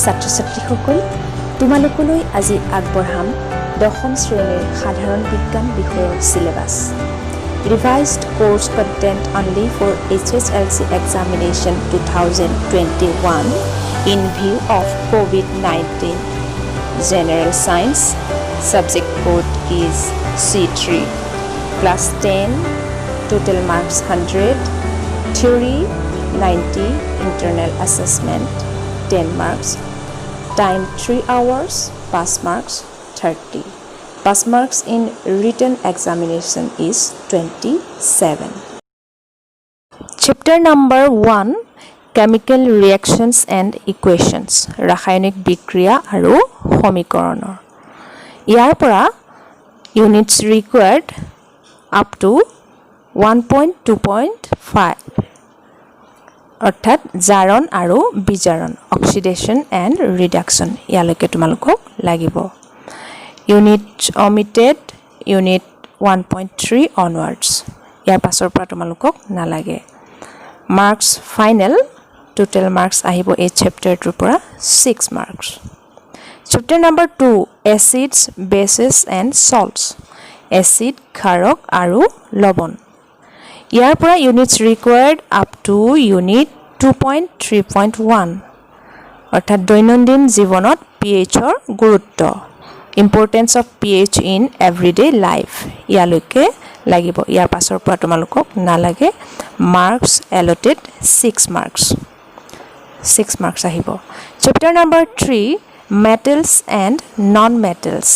ছাত্ৰ-ছাত্ৰীসকল তোমালোকলৈ আজি আগবঢ়াম দশম শ্ৰেণীৰ সাধাৰণ বিজ্ঞান বিষয়ৰ syllabus Revised course content only for HSLC examination 2021 in view of COVID-19 General Science subject code is C3 Class 10 total marks 100 Theory 90 internal assessment 10 marks time 3 hours pass marks 30 pass marks in written examination is 27 chapter number 1 chemical reactions and equations ৰাসায়নিক বিক্ৰিয়া আৰু সমীকৰণৰ ইয়াৰ পৰা units required up to 1.2.5 অৰ্থাৎ জাৰণ আৰু বিজাৰণ oxidation and reduction ইয়ালৈকে তোমালোকক লাগিব unit omitted unit 1.3 onwards ইয়াৰ পাছৰ পৰা তোমালোকক নালাগে marks final total marks আহিব এই chapterটোৰ পৰা 6 marks chapter number 2 acids bases and salts acid ক্ষাৰক আৰু লৱণ ইয়াৰ পৰা units required up to unit 2.3.1 অৰ্থাৎ দৈনন্দিন জীৱনত pH ৰ গুৰুত্ব importance of pH in everyday life ইয়ালৈকে লাগিব ইয়াৰ পাছৰ পৰা তোমালোকক নালাগে marks allotted 6 marks আহিব chapter number 3 metals and non metals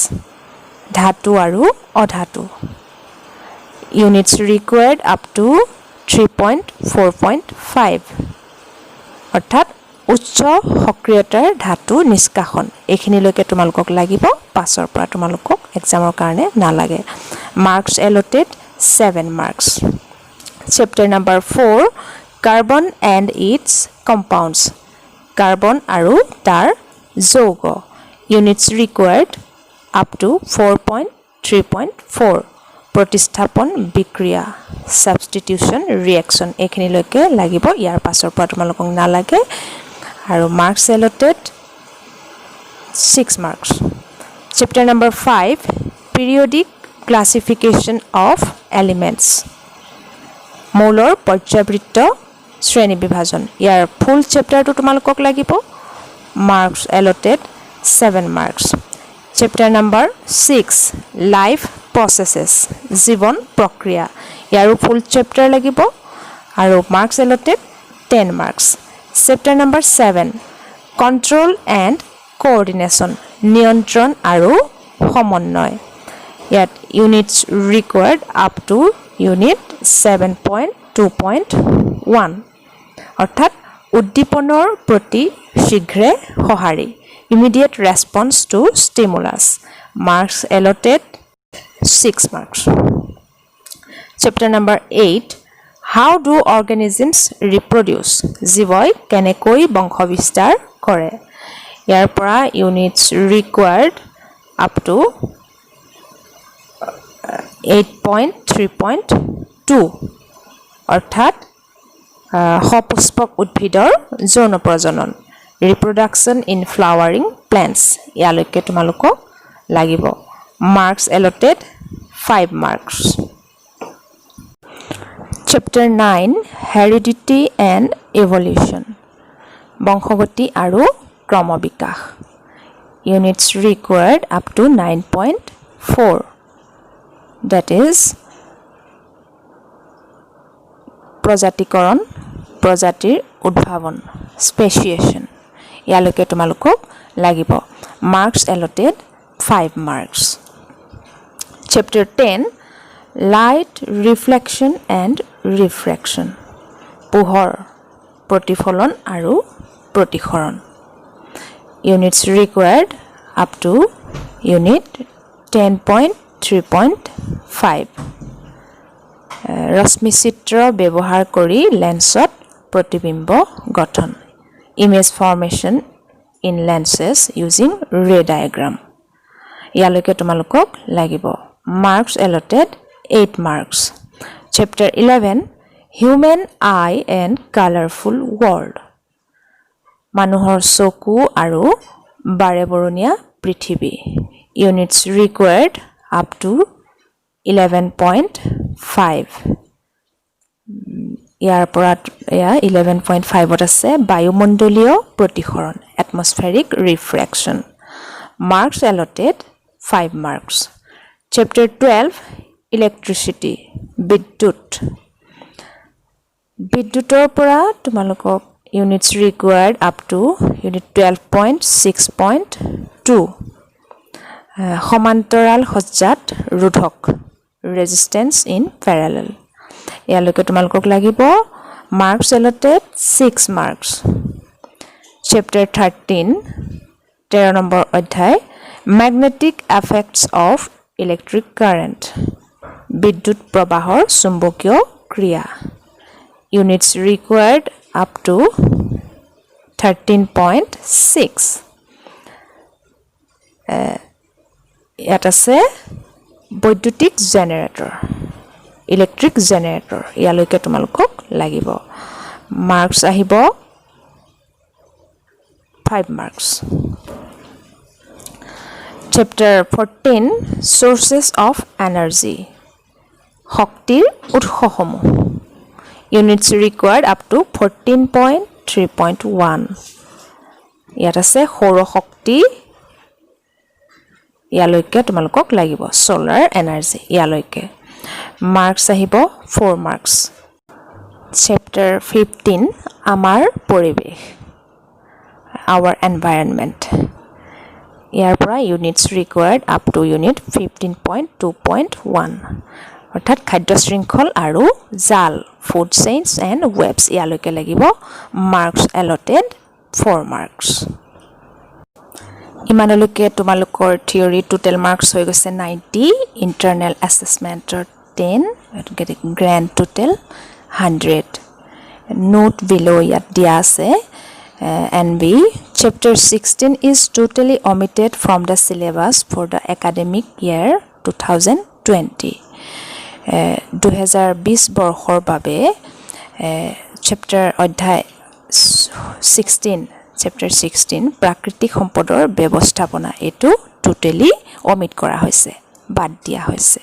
ধাতু আৰু অধাতু units required up to 3.4.5 অৰ্থাৎ উচ্চ সক্ৰিয়তাৰ ধাতু নিষ্কাশন এখিনিলৈকে তোমালোকক লাগিব পাছৰ পৰা তোমালোকক এক্সামৰ কাৰণে নালাগে marks allotted 7 marks chapter number 4 carbon and its compounds carbon আৰু তাৰ যৌগ units required up to 4.3.4 প্ৰতিস্থাপন বিক্ৰিয়া substitution reaction এখিনিলৈকে লাগিব ইয়াৰ পাছৰ পৰা তোমালোকক নালাগে আৰু marks allotted 6 marks chapter number 5 periodic classification of elements মৌলৰ পৰ্যায়বৃত্ত শ্ৰেণী বিভাজন ইয়াৰ ফুল চেপ্টাৰটো তোমালোকক লাগিব marks allotted 7 marks chapter number 6 life processes জীৱন প্ৰক্ৰিয়া ইয়াৰো ফুল চেপ্টাৰ লাগিব আৰু marks allotted 10 marks chapter number 7 control and coordination নিয়ন্ত্ৰণ আৰু সমন্বয় ইয়াত units required up to unit 7.2.1 অৰ্থাৎ উদ্দীপনৰ প্ৰতি শীঘ্ৰে সঁহাৰি immediate response to stimulus marks allotted 6 marks chapter number 8 how do organisms reproduce জীৱই কেনেকৈ বংশবিস্তাৰ কৰে ইয়াৰ পৰা units required up to 8.3.2 অৰ্থাৎ সপুষ্পক উদ্ভিদৰ যৌন প্ৰজনন reproduction in flowering plants ইয়ালৈকে তোমালোকক লাগিব marks allotted 5 marks chapter 9 heredity and evolution বংশগতি আৰু ক্ৰমবিকাশ units required up to 9.4 that is প্ৰজাতিকৰণ প্ৰজাতিৰ উদ্ভাৱন speciation ইয়ালৈকে তোমালোকক লাগিব marks allotted 5 marks chapter 10 light reflection and refraction পোহৰ প্ৰতিফলন আৰু প্ৰতিসৰণ units required up to unit 10.3.5 ৰশ্মি চিত্ৰ ব্যৱহাৰ কৰি লেন্সত প্ৰতিবিম্ব গঠন image formation in lenses using ray diagram ইয়ালৈকে তোমালোকক লাগিব marks allotted 8 marks chapter 11 human eye and colorful world মানুহৰ চকু আৰু বাৰেবৰণীয়া পৃথিৱী units required up to 11.5 ইয়াৰ পৰা 11.5 ত আছে বায়ুমণ্ডলীয় প্ৰতিসৰণ atmospheric refraction marks allotted 5 marks chapter 12 electricity বিদ্যুতৰ পৰা তোমালোকক units required up to unit 12.6.2 সমান্তৰাল সজ্জাত ৰোধক resistance in parallel ইয়ালৈকে তোমালোকক লাগিব marks allotted 6 marks chapter 13 number অধ্যায় magnetic effects of electric current বিদ্যুৎ প্ৰবাহৰ চুম্বকীয় ক্ৰিয়া units required up to 13.6 ইয়াত আছে বৈদ্যুতিক জেনাৰেটৰ ইলেক্ট্ৰিক জেনাৰেটৰ ইয়ালৈকে তোমালোকক লাগিব মাৰ্কস আহিব 5 marks chapter 14 sources of energy শক্তিৰ উৎসসমূহ units required up to 14.3.1 ইয়াত আছে সৌৰ শক্তি ইয়ালৈকে তোমালোকক লাগিব solar energy ইয়ালৈকে marks আহিব 4 marks chapter 15 আমাৰ পৰিবেশ our environment ইয়াৰ পৰা units required up to unit 15.2.1 অৰ্থাৎ খাদ্য শৃংখল আৰু জাল food chains and webs ইয়ালৈকে লাগিব marks allotted 4 marks ইমানলৈকে তোমালোকৰ থিওৰি টোটাল মাৰ্কস হৈ গৈছে 90 ইন্টাৰনেল অ্যাসেসমেন্টৰ 10 গ্ৰেণ্ড টোটাল 100 নোট বিলো ইয়াত দিয়া আছে NB chapter 16 is totally omitted from the syllabus for the academic year 2020 2020 বৰ্ষৰ বাবে chapter অধ্যায় 16 chapter 16 প্ৰাকৃতিক সম্পদৰ ব্যৱস্থাপনা এটো টোটালি omit কৰা হৈছে বাদ দিয়া হৈছে